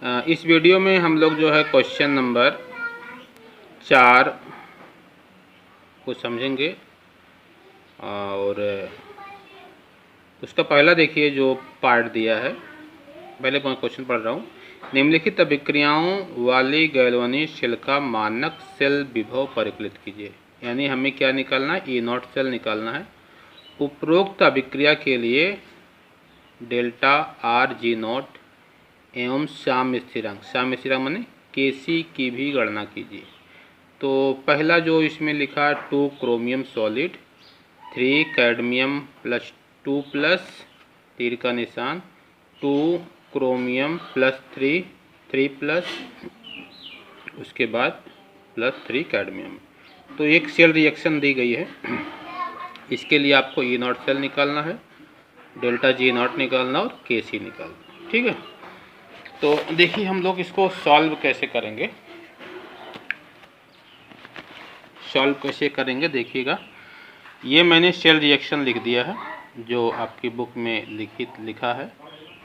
इस वीडियो में हम लोग जो है क्वेश्चन नंबर 4 को समझेंगे और उसका पहला देखिए जो पार्ट दिया है। पहले मैं क्वेश्चन पढ़ रहा हूँ। निम्नलिखित अभिक्रियाओं वाली गैल्वेनिक सेल का मानक सेल विभव परिकलित कीजिए। यानी हमें क्या निकालना है, E0 सेल निकालना है। उपरोक्त अभिक्रिया के लिए डेल्टा RG0 एवं साम्य स्थिरांक माने Kc की भी गणना कीजिए। तो पहला जो इसमें लिखा 2 chromium solid 3 cadmium plus 2 plus तीर का निशान 2 क्रोमियम प्लस 3 प्लस उसके बाद प्लस 3 कैडमियम। तो एक सेल रिएक्शन दी गई है। इसके लिए आपको E0 सेल निकालना है, डेल्टा G0 निकालना और Kc निकालना। ठीक है, तो देखिए हम लोग इसको सॉल्व कैसे करेंगे देखिएगा। ये मैंने सेल रिएक्शन लिख दिया है जो आपकी बुक में लिखा है।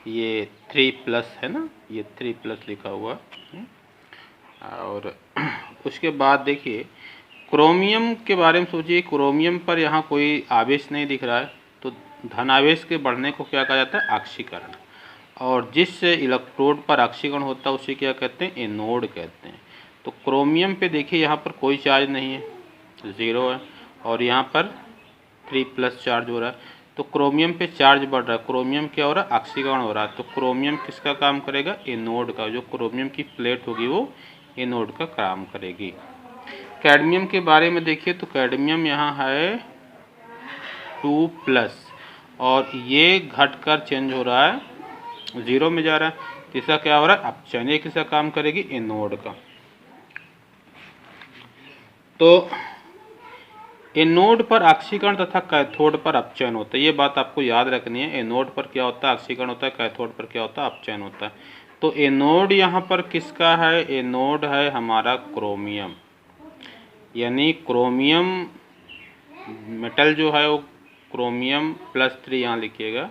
ये 3 प्लस है ना, ये 3 प्लस लिखा हुआ है। और उसके बाद देखिए क्रोमियम के बारे में सोचिए। क्रोमियम पर यहाँ कोई आवेश नहीं दिख रहा है, तो धनावेश के बढ़ने को क्या कहा जाता है, ऑक्सीकरण। और जिस इलेक्ट्रोड पर ऑक्सीकरण होता है उसे क्या कहते हैं, एनोड कहते हैं। तो क्रोमियम पे देखिए यहाँ पर कोई चार्ज नहीं है, 0 है, और यहाँ पर 3 प्लस चार्ज हो रहा है। तो क्रोमियम पे चार्ज बढ़ रहा है, क्रोमियम क्या हो रहा है, ऑक्सीकरण हो रहा है। तो क्रोमियम किसका काम करेगा, एनोड का। जो क्रोमियम की प्लेट होगी वो एनोड का काम करेगी। कैडमियम के बारे में देखिए तो कैडमियम यहाँ है 2 प्लस और ये घटकर चेंज हो रहा है, 0 में जा रहा है। तीसरा क्या हो रहा है, अपचयन। ये किसका काम करेगी, एनोड का। तो एनोड पर ऑक्सीकरण तथा कैथोड पर अपचयन होता है। ये बात आपको याद रखनी है। एनोड पर क्या होता है, ऑक्सीकरण होता है, कैथोड पर क्या होता है, अपचयन होता है। तो एनोड यहाँ पर किसका है, एनोड है हमारा क्रोमियम। यानी क्रोमियम मेटल जो है वो क्रोमियम प्लस 3 यहाँ लिखिएगा,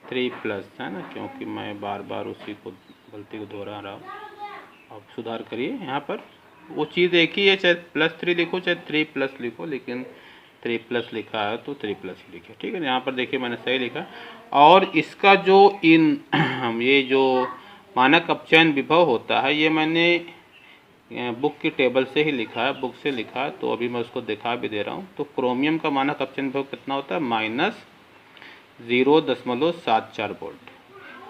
3 प्लस है ना, क्योंकि मैं बार बार उसी को गलती को दोहरा रहा हूँ। आप सुधार करिए। यहाँ पर वो चीज़ एक ही है, चाहे +3 लिखो चाहे 3 प्लस लिखो, लेकिन 3 प्लस लिखा है तो 3 प्लस ही लिखे। ठीक है, यहाँ पर देखिए मैंने सही लिखा। और इसका जो ये जो मानक अपचयन विभव होता है ये मैंने बुक की टेबल से ही लिखा है, बुक से लिखा है, तो अभी मैं उसको दिखा भी दे रहा हूँ। तो क्रोमियम का मानक अपचयन विभव कितना होता है, -0.74 वोल्ट।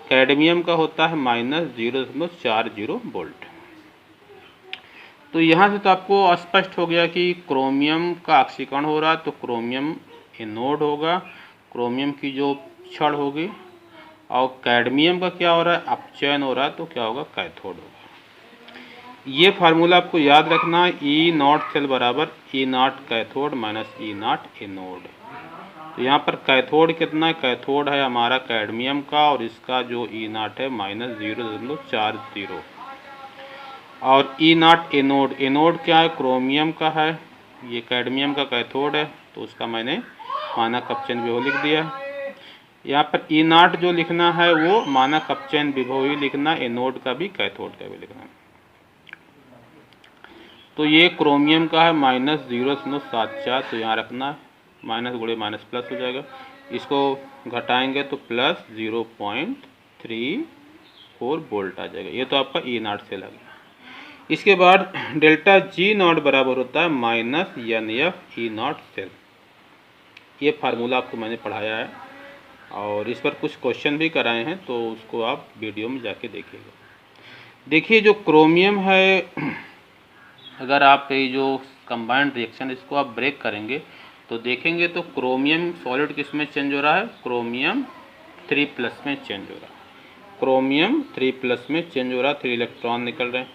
कैडमियम का होता है -0.40 वोल्ट। तो यहाँ से तो आपको स्पष्ट हो गया कि क्रोमियम का ऑक्सीकरण हो रहा है तो क्रोमियम एनोड होगा, क्रोमियम की जो छड़ होगी। और कैडमियम का क्या हो रहा है, अपचयन हो रहा है, तो क्या होगा, कैथोड होगा। ये फार्मूला आपको याद रखना है, E0 सेल बराबर E0 cathode minus E0 anode. तो यहाँ पर कैथोड कितना है, कैथोड है हमारा कैडमियम का और इसका जो E0 है -0.40। और E0 एनोड, एनोड क्या है, क्रोमियम का है, ये कैडमियम का कैथोड है, तो उसका मैंने मानक अपचयन विभव लिख दिया। यहाँ पर E0 जो लिखना है वो मानक अपचयन विभव ही लिखना, एनोड का भी कैथोड का भी लिखना। तो ये क्रोमियम का है -0.74, तो यहाँ रखना है, माइनस गुणे माइनस प्लस हो जाएगा। इसको घटाएंगे तो +0.34 वोल्ट आ जाएगा। ये तो आपका E0 सेल आ गया। इसके बाद डेल्टा G0 बराबर होता है -NF E0 सेल। ये फार्मूला आपको मैंने पढ़ाया है और इस पर कुछ क्वेश्चन भी कराए हैं, तो उसको आप वीडियो में जाके देखिएगा। देखिए जो क्रोमियम है, अगर आप ये जो कंबाइंड रिएक्शन इसको आप ब्रेक करेंगे तो देखेंगे तो क्रोमियम सॉलिड किस में चेंज हो रहा है, क्रोमियम 3 प्लस में चेंज हो रहा है। क्रोमियम 3 प्लस में चेंज हो रहा है, 3 इलेक्ट्रॉन निकल रहे हैं।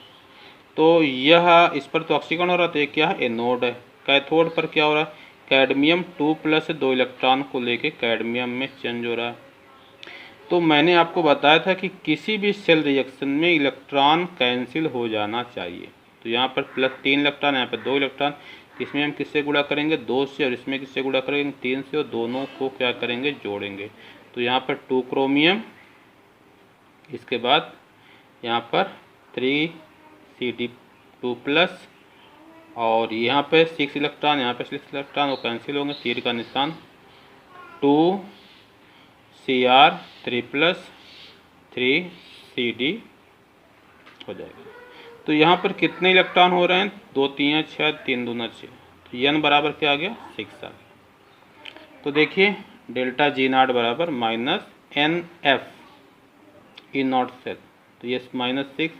तो यह इस पर तो ऑक्सीकरण हो रहा है, तो ये क्या है, एनोड है। कैथोड पर क्या हो रहा है, कैडमियम 2 प्लस 2 इलेक्ट्रॉन को लेके कैडमियम में चेंज हो रहा है। तो मैंने आपको बताया था कि किसी भी सेल रिएक्शन में इलेक्ट्रॉन कैंसिल हो जाना चाहिए। तो यहाँ पर +3 इलेक्ट्रॉन, यहाँ पर 2 इलेक्ट्रॉन, इसमें हम किससे गुणा करेंगे, 2 से, और इसमें किससे गुणा करेंगे, 3 से, और दोनों को क्या करेंगे, जोड़ेंगे। तो यहाँ पर 2 क्रोमियम, इसके बाद यहाँ पर 3Cd2 प्लस, और यहाँ पे 6 इलेक्ट्रॉन, यहाँ पे 6 इलेक्ट्रॉन, वो कैंसिल होंगे, तीर का निशान, 2Cr3 प्लस 3Cd हो जाएगा। तो यहाँ पर कितने इलेक्ट्रॉन हो रहे हैं? 2 3 6, 3 दूना 6, तो n बराबर क्या आ गया? 6 आ गया। तो देखिए डेल्टा G0 बराबर -NF E0 सेल, तो ये -6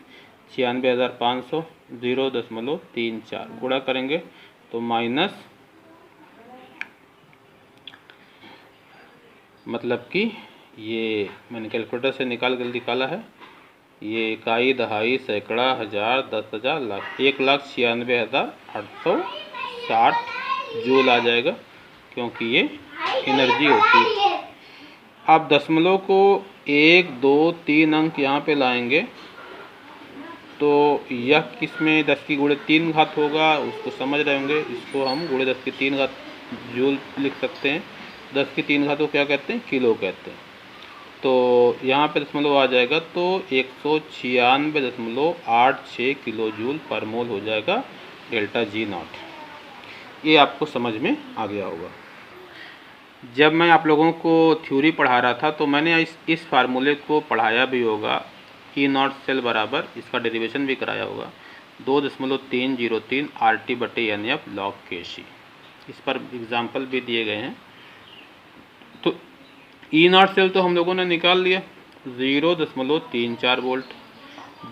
96,500 0.34 गुणा करेंगे तो मतलब कि ये मैंने कैलकुलेटर से निकाला है, ये इकाई, दहाई, सैकड़ा, हज़ार, 10,000, लाख, 1,96,860 जूल आ जाएगा, क्योंकि ये एनर्जी होती है। आप दशमलव को 1 2 3 अंक यहाँ पे लाएंगे तो यह किस में 10 की गुणे 3 घात होगा, उसको समझ रहे होंगे। इसको हम गुणे 10 की 3 घात जूल लिख सकते हैं। 10 की 3 घात को क्या कहते हैं? किलो कहते हैं। तो यहाँ पे दशमलव आ जाएगा तो 196.86 किलो जूल पर मोल हो जाएगा डेल्टा G0। ये आपको समझ में आ गया होगा। जब मैं आप लोगों को थ्योरी पढ़ा रहा था तो मैंने इस फार्मूले को पढ़ाया भी होगा। E0 सेल बराबर, इसका डेरिवेशन भी कराया होगा, 2.303 RT/NF log Kc। इस पर एग्जाम्पल भी दिए गए हैं। तो E0 सेल तो हम लोगों ने निकाल लिया, 0.34 वोल्ट,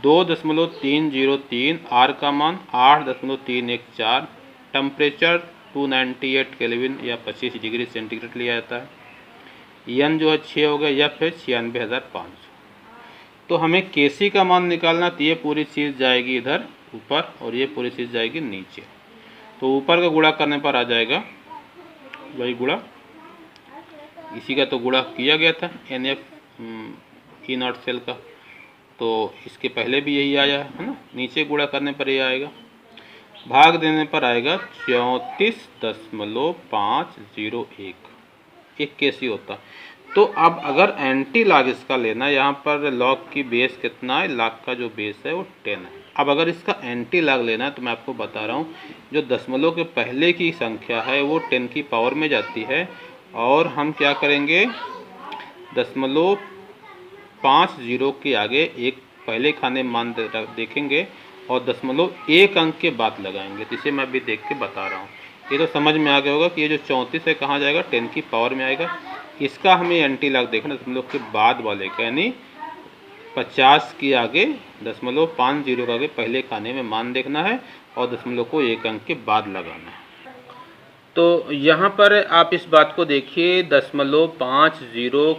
2.303 R का मान 8.314, टेम्परेचर 298 केल्विन या 25 डिग्री सेंटीग्रेड लिया जाता है। N जो है 6 हो गया, F है 96,500। तो हमें Kc का मान निकालना, तो ये पूरी चीज़ जाएगी इधर ऊपर और ये पूरी चीज़ जाएगी नीचे। तो ऊपर का गुणा करने पर आ जाएगा वही गुणा, इसी का तो गुणा किया गया था NF E0 सेल का, तो इसके पहले भी यही आया है ना। नीचे गुणा करने पर ये आएगा, भाग देने पर आएगा 34.501, एक Kc होता। तो अब अगर एंटी लॉग इसका लेना, यहाँ पर लॉग की बेस कितना है, लॉग का जो बेस है वो 10 है। अब अगर इसका एंटी लॉग लेना है तो मैं आपको बता रहा हूँ, जो दशमलव के पहले की संख्या है वो 10 की पावर में जाती है, और हम क्या करेंगे, 0.50 के आगे एक पहले खाने मान देखेंगे और 0.1 अंक के बाद लगाएंगे। तो इसे मैं अभी देख के बता रहा हूँ। ये तो समझ में आ गया होगा कि ये जो 34 है कहाँ जाएगा? 10 की पावर में आएगा। इसका हमें एंटी लॉग देखना, दशमलव के बाद वाले का, यानी 50 के आगे 0.50 के आगे पहले खाने में मान देखना है और दशमलव को 1 अंक के बाद लगाना है। तो यहाँ पर आप इस बात को देखिए, 0.50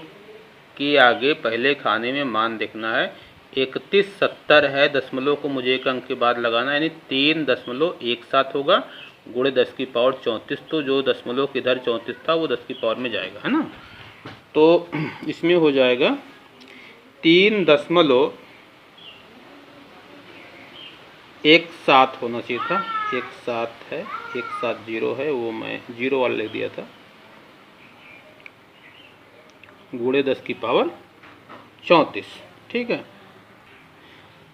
के आगे पहले खाने में मान देखना है, 3170 है, दशमलव को मुझे 1 अंक के बाद लगाना है, यानी 3.17 होगा, गुणे 10 की पावर 34। तो जो दशमलव किधर 34 था वो 10 की पावर में जाएगा, है ना। तो इसमें हो जाएगा 3.17 होना चाहिए था, 17 है, 170 है, वो मैं 0 वाला लिख दिया था, गुणे 10 की पावर 34। ठीक है,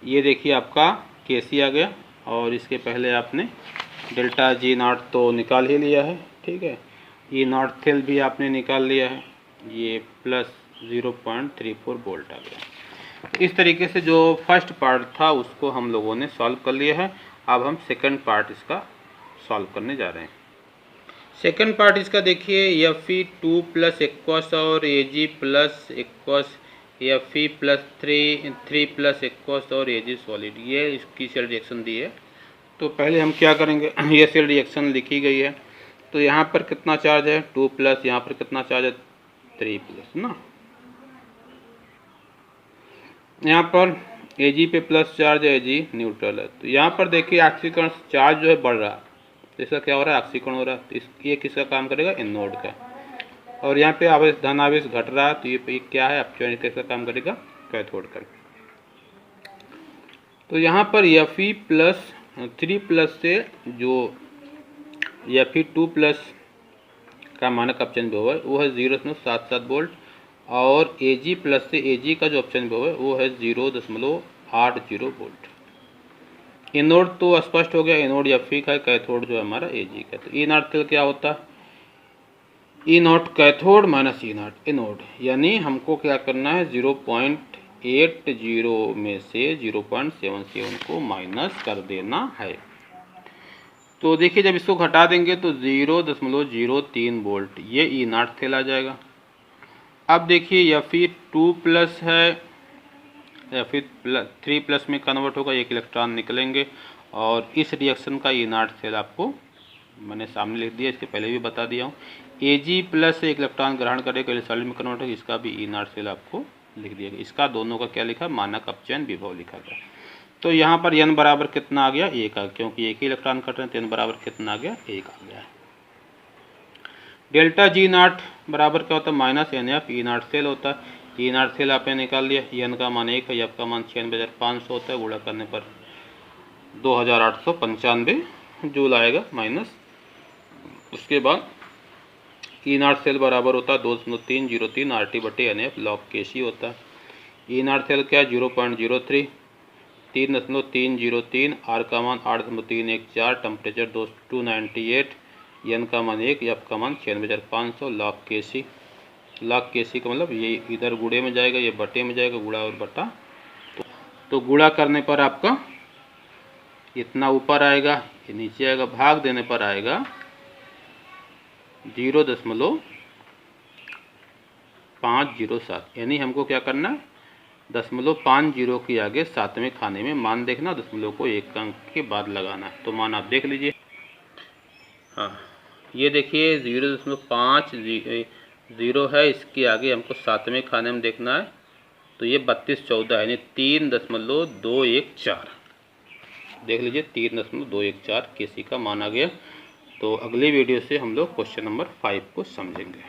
ये देखिए आपका Kc आ गया, और इसके पहले आपने डेल्टा G0 तो निकाल ही लिया है। ठीक है, E0 सेल भी आपने निकाल लिया है, ये प्लस 0.34 वोल्ट आ गया। इस तरीके से जो फर्स्ट पार्ट था उसको हम लोगों ने सॉल्व कर लिया है। अब हम सेकंड पार्ट इसका सॉल्व करने जा रहे हैं। सेकंड पार्ट इसका देखिए, Fe2 प्लस एक्वस और Ag plus aqueous, Fe plus 3 plus aqueous और Ag सॉलिड, ये इसकी सेल रिएक्शन दी है। तो पहले हम क्या करेंगे, ये सेल रिएक्शन लिखी गई है, तो यहाँ पर कितना चार्ज है 2 प्लस, यहाँ पर कितना चार्ज है 3 प्लस ना। यहाँ पर Ag पे प्लस चार्ज है, Ag न्यूट्रल है। तो यहाँ पर देखिए ऑक्सीकरण चार्ज जो है बढ़ रहा है, तो इसका क्या हो रहा है, ऑक्सीकरण हो रहा है। तो ये किसका काम करेगा, एनोड का। और यहाँ पे आवेश, धन आवेश घट रहा है, तो ये क्या है, अपचयन, किसका काम करेगा, कैथोड का। तो यहाँ पर Fe प्लस 3 प्लस से जो Fe2 प्लस का मानक अपचयन विभव है वो है 0.77 वोल्ट, और Ag प्लस से Ag का जो अपचयन विभव है वो है 0.8 80 वोल्ट। एनोड तो स्पष्ट हो गया, एनोड Fe का है, कैथोड जो है हमारा Ag का। तो ई नॉट सेल क्या होता है, E not cathode minus E not anode, यानी हमको क्या करना है 0.80 में से 0.77 को माइनस कर देना है। तो देखिए जब इसको घटा देंगे तो 0.03 वोल्ट ये ई नॉट सेल आ जाएगा। अब देखिए Fe 2 प्लस है या फिर 3 प्लस में कन्वर्ट होगा, एक इलेक्ट्रॉन निकलेंगे और इस रिएक्शन का ई नॉट सेल आपको मैंने सामने लिख दिया, इसके पहले भी बता दिया हूँ। Ag प्लस एक इलेक्ट्रॉन ग्रहण करेगा, सॉलिड में कन्वर्ट होगा, इसका भी ई नॉट सेल आपको लिख दिया गया। इसका दोनों का क्या लिखा, मानक अपचयन विभव लिखा गया। तो यहाँ पर n बराबर कितना आ गया, 1 आ गया, क्योंकि एक ही इलेक्ट्रॉन कट रहे हैं तो n बराबर कितना आ गया, 1 आ गया। डेल्टा G नॉट बराबर क्या होता है, minus NF E naught cell होता है। ई नॉट सेल आपने निकाल लिया, n का मान 1 है, F का मान 96,500 होता है, गुणा करने पर 2895 जूल आएगा माइनस। उसके बाद ई नॉट सेल बराबर होता है 2.303 RT/NF log Kc होता है। ई नॉट सेल क्या है 0.03, 3.303, R का मान 8.314, टेम्परेचर 298, n का मान 1, F का मान 96,500 log Kc। log Kc का मतलब ये इधर गुणे में जाएगा, ये बटे में जाएगा, गुणा और बटा। तो गुणा करने पर आपका इतना ऊपर आएगा, ये नीचे आएगा, भाग देने पर आएगा 0.507, यानी हमको क्या करना है 0.50 के आगे 7वें खाने में मान देखना, दशमलव को एक अंक के बाद लगाना है। तो मान आप देख लीजिए, हाँ ये देखिए 0.50 है, इसके आगे हमको 7वें खाने में देखना है, तो ये 3214 यानी 3.214 देख लीजिए, 3.214 Kc का मान आ गया। तो अगली वीडियो से हम लोग क्वेश्चन नंबर 5 को समझेंगे।